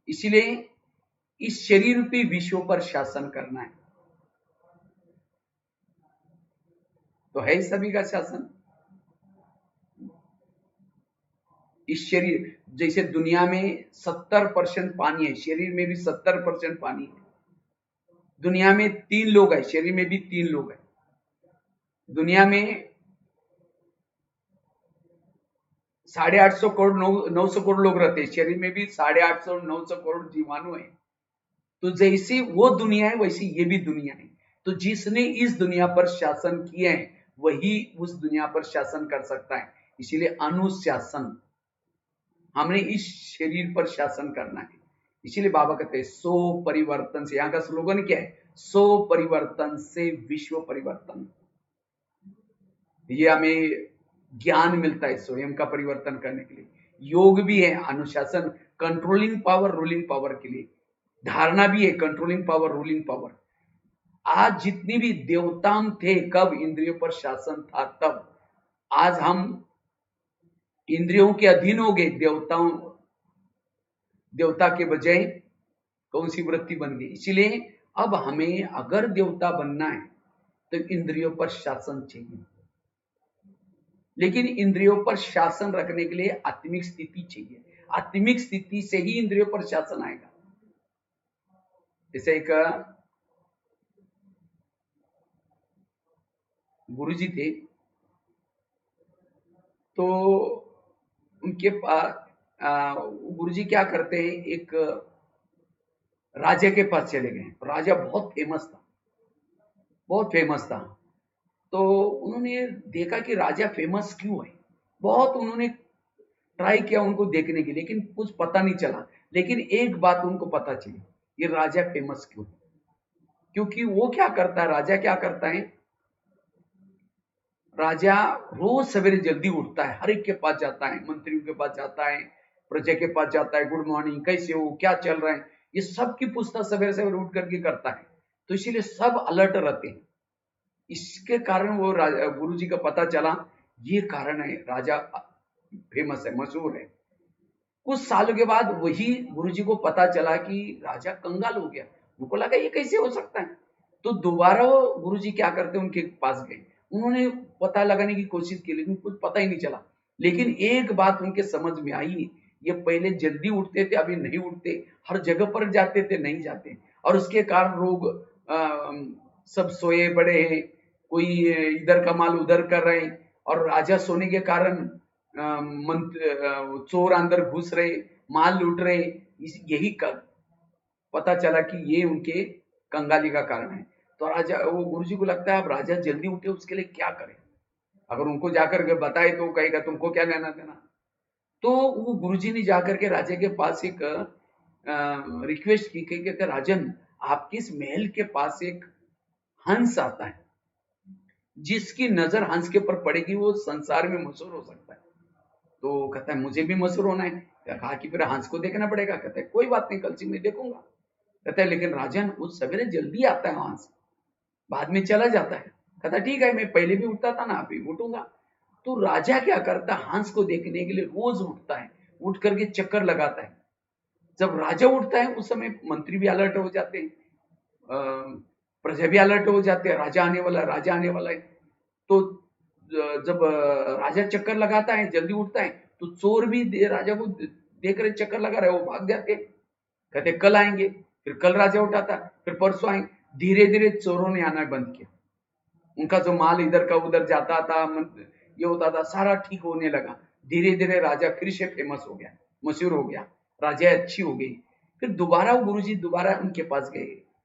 Speaker 1: इसलिए इस शरीर रूपी विश्व पर शासन करना है, तो है सभी का शासन। इस शरीर, जैसे दुनिया में 70% पानी है, शरीर में भी 70% पानी है। दुनिया में 3 लोग है, शरीर में भी 3 लोग है। दुनिया में 850 करोड़ 900 करोड़ लोग रहते हैं, शरीर में भी 850 900 करोड़ जीवाणु है। तो जैसी वो दुनिया है वैसी ये भी दुनिया है। तो जिसने इस दुनिया पर शासन किया है वही उस दुनिया पर शासन कर सकता है। इसीलिए अनुशासन, हमने इस शरीर पर शासन करना है। इसीलिए बाबा कहते हैं सो परिवर्तन से, यहाँ का स्लोगन क्या है? सो परिवर्तन से विश्व परिवर्तन। ये हमें ज्ञान मिलता है स्वयं का परिवर्तन करने के लिए। योग भी है अनुशासन, कंट्रोलिंग पावर, रूलिंग पावर के लिए। धारणा भी है कंट्रोलिंग पावर, रूलिंग पावर। आज जितनी भी देवता थे, कब इंद्रियों पर शासन था तब। आज हम इंद्रियों के अधीन हो गए, देवता के बजाय कौन सी वृत्ति बन गई। इसीलिए अब हमें अगर देवता बनना है तो इंद्रियों पर शासन चाहिए, लेकिन इंद्रियों पर शासन रखने के लिए आत्मिक स्थिति चाहिए। आत्मिक स्थिति से ही इंद्रियों पर शासन आएगा। जैसे एक गुरुजी थे, तो उनके पास गुरुजी क्या करते हैं, एक राजा के पास चले गए। राजा बहुत फेमस था, बहुत फेमस था। तो उन्होंने देखा कि राजा फेमस क्यों है। बहुत उन्होंने ट्राई किया उनको देखने की, लेकिन कुछ पता नहीं चला। लेकिन एक बात उनको पता चली, ये राजा फेमस क्यों। क्योंकि वो क्या करता है, राजा क्या करता है, राजा रोज सवेरे जल्दी उठता है, हर एक के पास जाता है, मंत्रियों के पास जाता है, प्रजा के पास जाता है, गुड मॉर्निंग, कैसे हो, क्या चल रहा है, ये सब की पूछता सवेरे सवेरे उठ करके करता है। तो इसीलिए सब अलर्ट रहते हैं। इसके कारण वो गुरु जी का पता चला, ये कारण है, राजा फेमस है, मशहूर है। कुछ सालों के बाद वही गुरु जी को पता चला कि राजा कंगाल हो गया। उनको लगा ये कैसे हो सकता है। तो दोबारा वो गुरु जी क्या करते, उनके पास गए। उन्होंने पता लगाने की कोशिश की, लेकिन कुछ पता ही नहीं चला। लेकिन एक बात उनके समझ में आई, ये पहले जल्दी उठते थे, अभी नहीं उठते, हर जगह पर जाते थे, नहीं जाते, और उसके कारण लोग सब सोए पड़े हैं, कोई इधर का माल उधर कर रहे हैं, और राजा सोने के कारण चोर अंदर घुस रहे, माल लूट रहे। यही पता चला कि ये उनके कंगाली का कारण है। तो राजा, वो गुरुजी को लगता है अब राजा जल्दी उठे, उसके लिए क्या करें। अगर उनको जाकर के बताए तो कहेगा तुमको क्या लेना देना। तो वो गुरुजी ने जाकर के राजा के पास एक रिक्वेस्ट की कि कहते राजन, आपके इस महल के पास एक हंस आता है, जिसकी नजर हंस के ऊपर पड़ेगी वो संसार में मशहूर हो सकता है। तो कहता है मुझे भी मशहूर होना है। कहा कि फिर हंस को देखना पड़ेगा। कहता है कोई बात नहीं, कल से मैं देखूंगा। कहता है लेकिन राजन, उस सवेरे जल्दी आता है हंस, बाद में चला जाता है। कहता ठीक है, मैं पहले भी उठता था ना, अभी उठूंगा। तो राजा क्या करता, हंस को देखने के लिए रोज उठता है, उठ करके चक्कर लगाता है। जब राजा उठता है उस समय मंत्री भी अलर्ट हो जाते हैं, प्रजा भी अलर्ट हो जाते हैं, राजा आने वाला है, राजा आने वाला है। तो जब राजा चक्कर लगाता है, जल्दी उठता है, तो चोर भी राजा को देख रहे चक्कर लगा रहे, वो भाग जाते, कहते कल आएंगे। फिर कल राजा उठाता, फिर परसों आएंगे। धीरे धीरे चोरों ने आना बंद किया। उनका जो माल इधर का उधर जाता था, ये होता था, सारा ठीक होने लगा। धीरे धीरे राजा फिर से फेमस हो गया, मशहूर हो गया, राजा अच्छी हो गई। फिर दोबारा वो गुरुजी दोबारा उनके पास गए,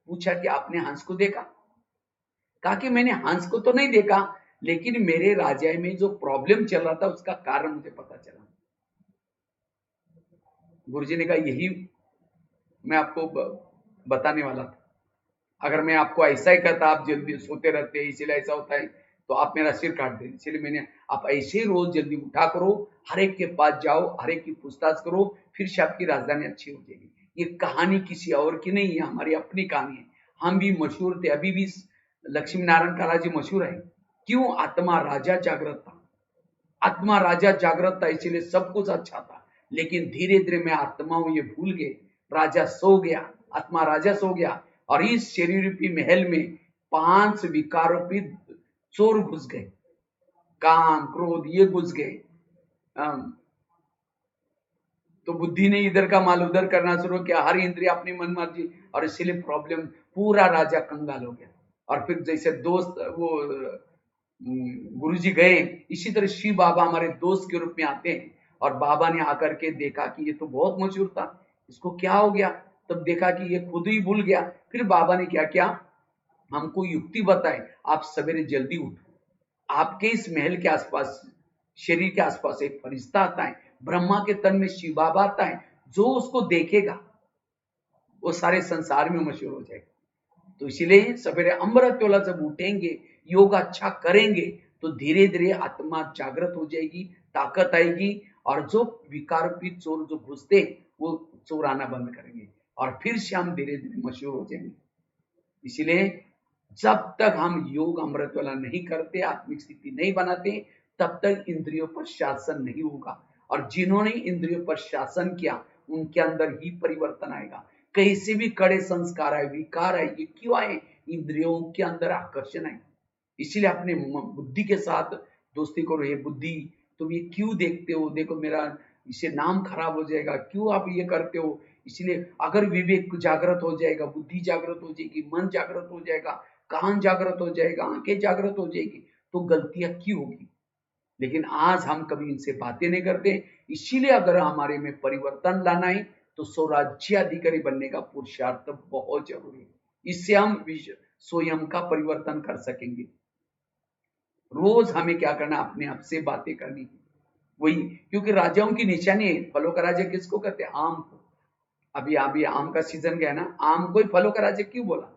Speaker 1: पूछा कि आपने हंस को देखा। कहा कि मैंने हंस को तो नहीं देखा, लेकिन मेरे राज्य में जो प्रॉब्लम चल रहा था उसका कारण मुझे पता चला। गुरुजी ने कहा यही मैं आपको बताने वाला था। अगर मैं आपको ऐसा ही कहता, आप जल्दी सोते रहते इसीलिए ऐसा होता है, तो आप मेरा सिर काट दे। इसलिए मैंने, आप ऐसे ही रोज जल्दी उठा करो, हर एक के पास जाओ, हर एक की पूछताछ करो, फिर से आपकी राजधानी अच्छी हो जाएगी। ये कहानी किसी और की नहीं है, हमारी अपनी कहानी है। हम भी मशहूर थे, अभी भी लक्ष्मी नारायण का राज्य मशहूर है। क्यों? आत्मा राजा जागृत था, आत्मा राजा जागृत था, इसीलिए सब कुछ अच्छा था। लेकिन धीरे धीरे मैं आत्मा हूं ये भूल गए, राजा सो गया, आत्मा राजा सो गया, और इस शरीर रूपी महल में 5 विकारोपी चोर घुस गए, काम क्रोध ये घुस गए। तो बुद्धि ने इधर का माल उधर करना शुरू किया, हर इंद्रिय अपनी मन मर्जी, और इसीलिए प्रॉब्लम, पूरा राजा कंगाल हो गया। और फिर जैसे दोस्त वो गुरुजी गए, इसी तरह शिव बाबा हमारे दोस्त के रूप में आते हैं, और बाबा ने आकर के देखा कि ये तो बहुत मशहूर था, इसको क्या हो गया। तब देखा कि ये खुद ही भूल गया। फिर बाबा ने क्या किया, हमको युक्ति बताए, आप सवेरे जल्दी उठो, आपके इस महल के आसपास, शरीर के आसपास एक फरिश्ता आता है, ब्रह्मा के तन में शिव बाबा आता है, जो उसको देखेगा वो सारे संसार में मशहूर हो जाएगा। तो इसीलिए सवेरे अमृत वेला जब उठेंगे, योग अच्छा करेंगे, तो धीरे धीरे आत्मा जागृत हो जाएगी, ताकत आएगी, और जो विकारोपित चोर जो घुसते वो चोर आना बंद करेंगे, और फिर से हम धीरे धीरे मशहूर हो जाएंगे। इसलिए जब तक हम योग अमृत वाला नहीं करते, आत्मिक स्थिति नहीं बनाते, तब तक इंद्रियों पर शासन नहीं होगा। और जिन्होंने इंद्रियों पर शासन किया उनके अंदर ही परिवर्तन आएगा। कैसे भी कड़े संस्कार आए, विकार आए, ये क्यों आए? इंद्रियों के अंदर आकर्षण आए। इसीलिए अपने बुद्धि के साथ दोस्ती करो। ये बुद्धि, तुम ये क्यों देखते हो? देखो मेरा इससे नाम खराब हो जाएगा, क्यों आप ये करते हो? इसलिए अगर विवेक जागृत हो जाएगा, बुद्धि जागृत हो जाएगी, मन जागृत हो जाएगा, कान जागृत हो जाएगा, आंखें जागृत हो जाएगी, तो गलतियां क्यों होगी? लेकिन आज हम कभी इनसे बातें नहीं करते। इसीलिए अगर हमारे में परिवर्तन लाना है तो स्वराज्य अधिकारी बनने का पुरुषार्थ बहुत जरूरी है। इससे हम स्वयं का परिवर्तन कर सकेंगे। रोज हमें क्या करना? अपने आप से बातें करनी, वही, क्योंकि राजाओं की निशानी है। फलों का राजा किसको कहते हैं? आम को। अभी अभी आम का सीजन गया ना, आम को ही फलों का राजा क्यों बोला?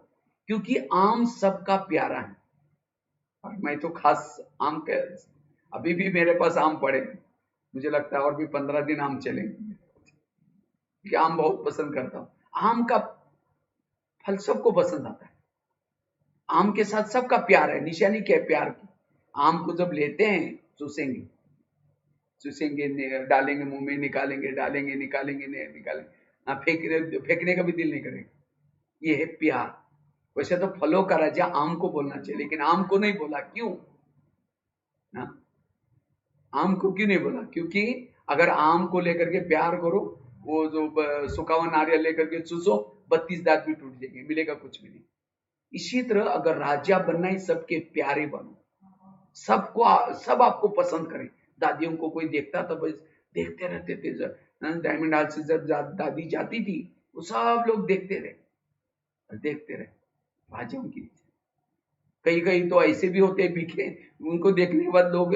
Speaker 1: क्योंकि आम सबका प्यारा है। और मैं तो खास आम के, अभी भी मेरे पास आम पड़े, मुझे लगता है और भी 15 दिन आम चलेंगे, क्योंकि आम बहुत पसंद करता हूं। आम का फल सबको पसंद आता है, आम के साथ सबका प्यार है। निशानी क्या है प्यार की? आम को जब लेते हैं चूसेंगे, चूसेंगे, डालेंगे मुंह में, निकालेंगे, डालेंगे, निकालेंगे, निकालेंगे, फेंकने का भी दिल नहीं करेगा। ये है प्यार। वैसे तो फलों का राजा आम को बोलना चाहिए, लेकिन आम को नहीं बोला, क्यों ना? आम को क्यों नहीं बोला? क्योंकि अगर आम को लेकर के प्यार करो, वो जो सूखा हुआ नारियल लेकर के चूसो, 32 दांत भी टूट जाएंगे, मिलेगा कुछ भी नहीं। इसी तरह अगर राजा बनना है, सबके प्यारे बनो, सब आपको पसंद करें। दादियों को कोई देखता तो बस देखते रहते थे। डायमंड हाल से जब दादी जाती थी, वो सब लोग देखते रहे राजाओं की। कई कई तो ऐसे भी होते बिके, उनको देखने के बाद लोग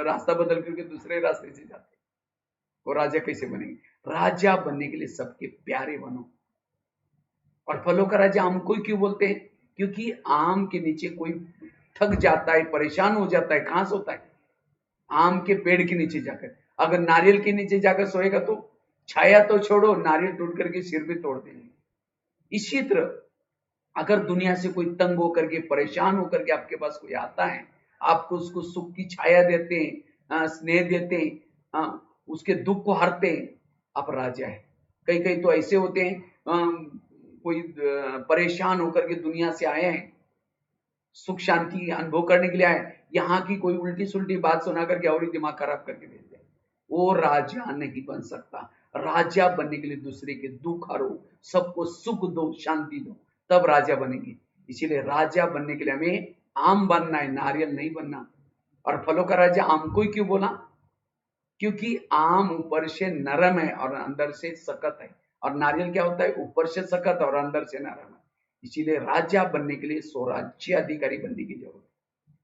Speaker 1: रास्ता बदल करके दूसरे रास्ते से जाते। वो राजा कैसे बनेंगे? राजा बनने के लिए सबके प्यारे बनो। और फलों का राजा आम को क्यों बोलते हैं? क्योंकि आम के नीचे कोई थक जाता है, परेशान हो जाता है, खांस होता है, आम के पेड़ के नीचे जाकर। अगर नारियल के नीचे जाकर सोएगा तो छाया तो छोड़ो, नारियल टूट करके सिर भी तोड़ देंगे। इसी तरह अगर दुनिया से कोई तंग होकर के, परेशान होकर के आपके पास कोई आता है, आपको उसको सुख की छाया देते हैं, स्नेह देते हैं, उसके दुख को हरते हैं, आप राजा है। कई कई तो ऐसे होते हैं, कोई परेशान होकर के दुनिया से आए हैं, सुख शांति अनुभव करने के लिए आए, यहाँ की कोई उल्टी सुल्टी बात सुना करके और ही दिमाग खराब करके भेज दे, वो राजा नहीं बन सकता। राजा बनने के लिए दूसरे के दुख हरो, सबको सुख दो, शांति दो, तब राजा बनेंगे। इसीलिए राजा बनने के लिए हमें आम बनना है, नारियल नहीं बनना। और फलों का राजा आम को ही क्यों बोला? क्योंकि आम ऊपर से नरम है और अंदर से सख्त है, और नारियल क्या होता है? ऊपर से सख्त और अंदर से नरम है। इसीलिए राजा बनने के लिए स्वराज्य अधिकारी बनने की जरूरत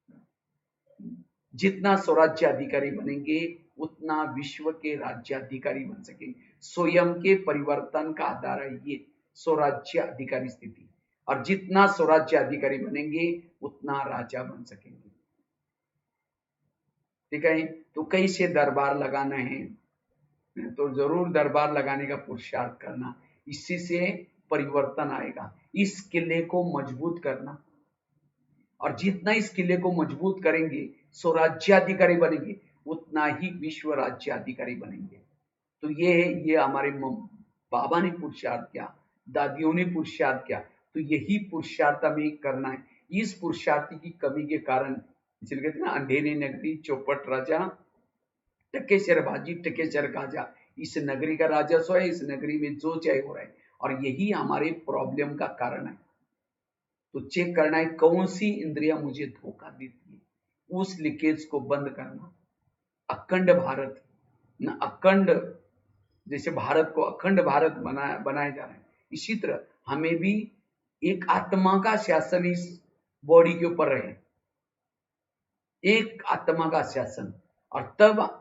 Speaker 1: है। जितना स्वराज्य अधिकारी बनेंगे उतना विश्व के राज्याधिकारी बन सकेंगे। स्वयं के परिवर्तन का आधार है ये स्वराज्य अधिकारी स्थिति, और जितना स्वराज्य अधिकारी बनेंगे उतना राजा बन सकेंगे। ठीक है, तो कैसे दरबार लगाना है? तो जरूर दरबार लगाने का पुरुषार्थ करना, इसी से परिवर्तन आएगा। इस किले को मजबूत करना, और जितना इस किले को मजबूत करेंगे, स्वराज्याधिकारी बनेंगे, उतना ही विश्व राज्याधिकारी बनेंगे। तो ये हमारे बाबा ने पुरुषार्थ किया, दादियों ने पुरुषार्थ किया, तो यही पुरुषार्थ हमें करना है। इस पुरुषार्थ की कमी के कारण, इसलिए कहते हैं ना, अंधेरी नगरी चौपट राजा, टकेसर बाजी टकेसर गाजा, इस नगरी का राजा सो है, इस नगरी में जो चाहे हो रहा है। और यही हमारे प्रॉब्लम का कारण है। तो चेक करना है कौन सी इंद्रिया मुझे धोखा देती है, उस लीकेज को बंद करना। अखंड भारत न, अखंड, जैसे भारत को अखंड भारत बनाया जा रहा है, इसी तरह हमें भी एक आत्मा का शासन इस बॉडी के ऊपर रहे, एक आत्मा का शासन। और तब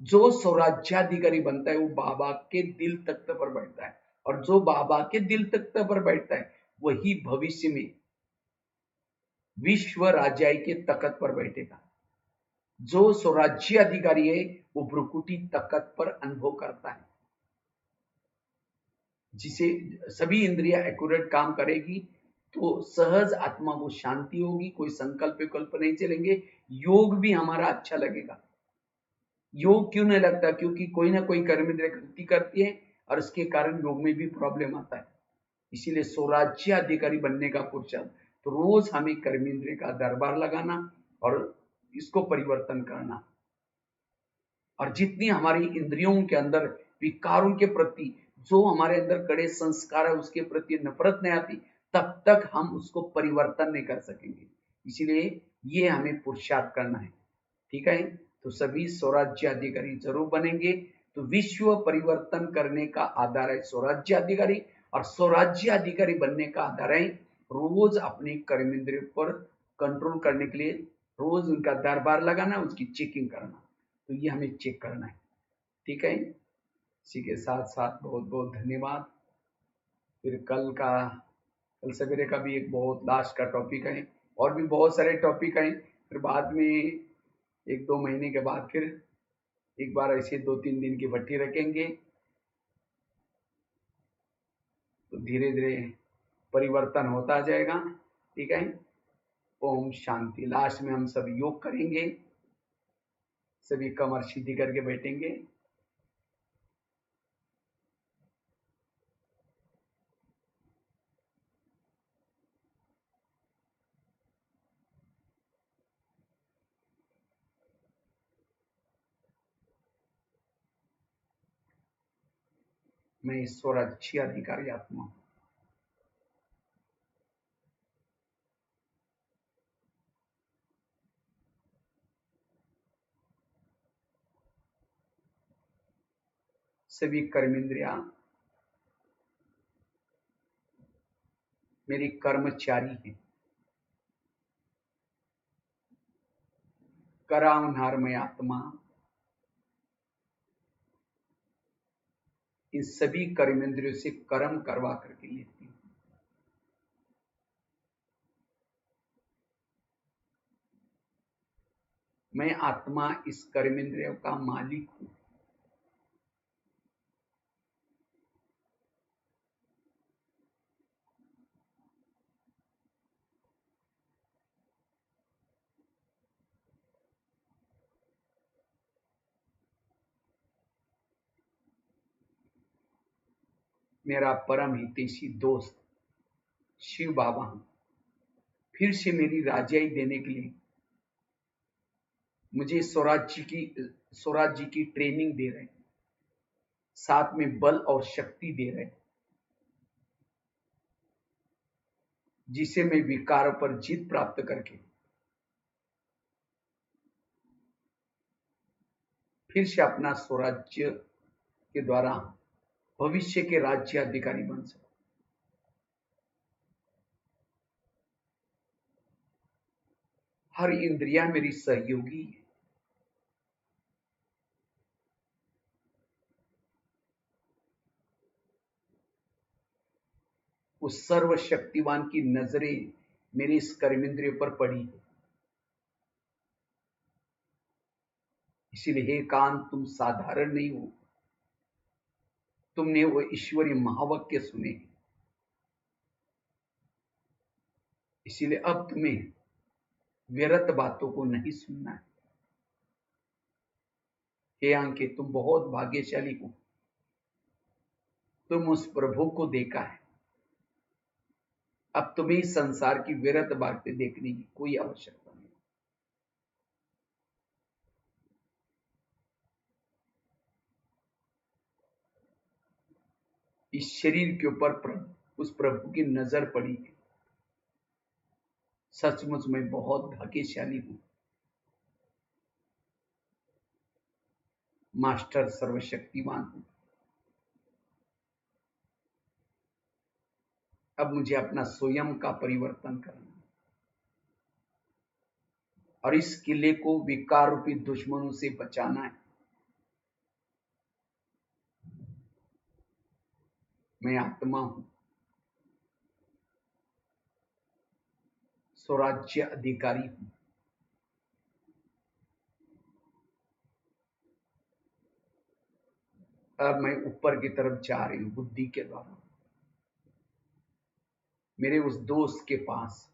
Speaker 1: जो स्वराज्याधिकारी बनता है वो बाबा के दिल तख्त पर बैठता है, और जो बाबा के दिल तख्त पर बैठता है वही भविष्य में विश्व राजाई के तख्त पर बैठेगा। जो स्वराज्य अधिकारी है वो भ्रुकुटी तकत पर अनुभव करता है, जिसे सभी इंद्रियां एक्यूरेट काम करेगी तो सहज आत्मा को शांति होगी, कोई संकल्प विकल्प नहीं चलेंगे, योग भी हमारा अच्छा लगेगा। योग क्यों नहीं लगता? क्योंकि कोई ना कोई कर्म इंद्रिय गलती करती है और उसके कारण योग में भी प्रॉब्लम आता है। इसीलिए स्वराज्य अधिकारी बनने का पुरुषार्थ, तो रोज हमें कर्म इंद्रिय का दरबार लगाना और इसको परिवर्तन करना। और जितनी हमारी इंद्रियों के अंदर विकारों के प्रति जो हमारे अंदर कड़े संस्कार है उसके प्रति नफरत नहीं आती, तब तक हम उसको परिवर्तन नहीं कर सकेंगे। इसीलिए ये हमें पुरुषार्थ करना है। ठीक है, तो सभी स्वराज्य अधिकारी जरूर बनेंगे। तो विश्व परिवर्तन करने का आधार है स्वराज्य अधिकारी, और स्वराज्य अधिकारी बनने का आधार है रोज अपने कर्म इंद्रियों पर कंट्रोल करने के लिए रोज उनका दरबार लगाना, उसकी चेकिंग करना। तो ये हमें चेक करना है। ठीक है, इसी के साथ साथ बहुत बहुत धन्यवाद। फिर कल सवेरे का भी एक बहुत लास्ट का टॉपिक है, और भी बहुत सारे टॉपिक हैं। फिर बाद में 1-2 महीने के बाद फिर एक बार ऐसे 2-3 दिन की भट्टी रखेंगे, तो धीरे धीरे परिवर्तन होता जाएगा। ठीक है, ओम शांति। लास्ट में हम सब योग करेंगे, सभी कमर सीधी करके बैठेंगे। मैं ईश्वर अच्छी अधिकारी आत्मा हूं। सभी कर्मेंद्रिया मेरी कर्मचारी है। करावनहार में आत्मा इन सभी कर्मेंद्रियों से कर्म करवा करके लेती हूँ। मैं आत्मा इस कर्मेंद्रियों का मालिक हूं। मेरा परम हितैषी दोस्त शिव बाबा हूं, फिर से मेरी राजाई देने के लिए मुझे स्वराज्य की ट्रेनिंग दे रहे हैं, साथ में बल और शक्ति दे रहे हैं, जिसे मैं विकारों पर जीत प्राप्त करके फिर से अपना स्वराज्य के द्वारा भविष्य के राज्य अधिकारी बन सकूं। हर इंद्रिया मेरी सहयोगी है। उस सर्वशक्तिवान की नजरें मेरे इस कर्मेंद्रिय पर पड़ी है। इसीलिए हे कान, तुम साधारण नहीं हो, तुमने वो ईश्वरीय महावाक्य सुने। इसीलिए अब तुम्हें व्यर्थ बातों को नहीं सुनना है। हे आंके, तुम बहुत भाग्यशाली हो, तुम उस प्रभु को देखा है। अब तुम्हें इस संसार की व्यर्थ बातें देखने की कोई आवश्यकता नहीं। इस शरीर के ऊपर उस प्रभु की नजर पड़ी है। सचमुच मैं बहुत भाग्यशाली हूं। मास्टर सर्वशक्तिमान हूं। अब मुझे अपना स्वयं का परिवर्तन करना है और इस किले को विकार रूपी दुश्मनों से बचाना है। मैं आत्मा हूं, स्वराज्य अधिकारी हूं। अब मैं ऊपर की तरफ जा रही हूं बुद्धि के द्वारा। मेरे उस दोस्त के पास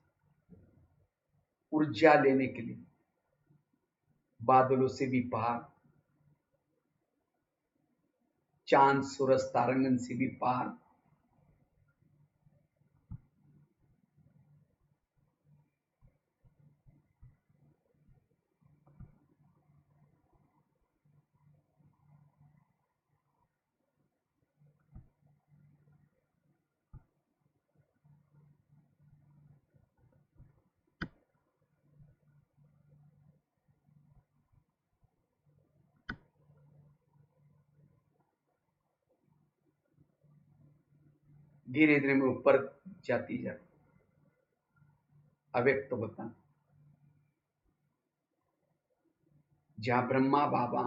Speaker 1: ऊर्जा लेने के लिए बादलों से भी पार, चांद सूरज तारंगन से भी पार, धीरे धीरे मैं ऊपर जाती जा, अव्यक्त होता, जहां ब्रह्मा बाबा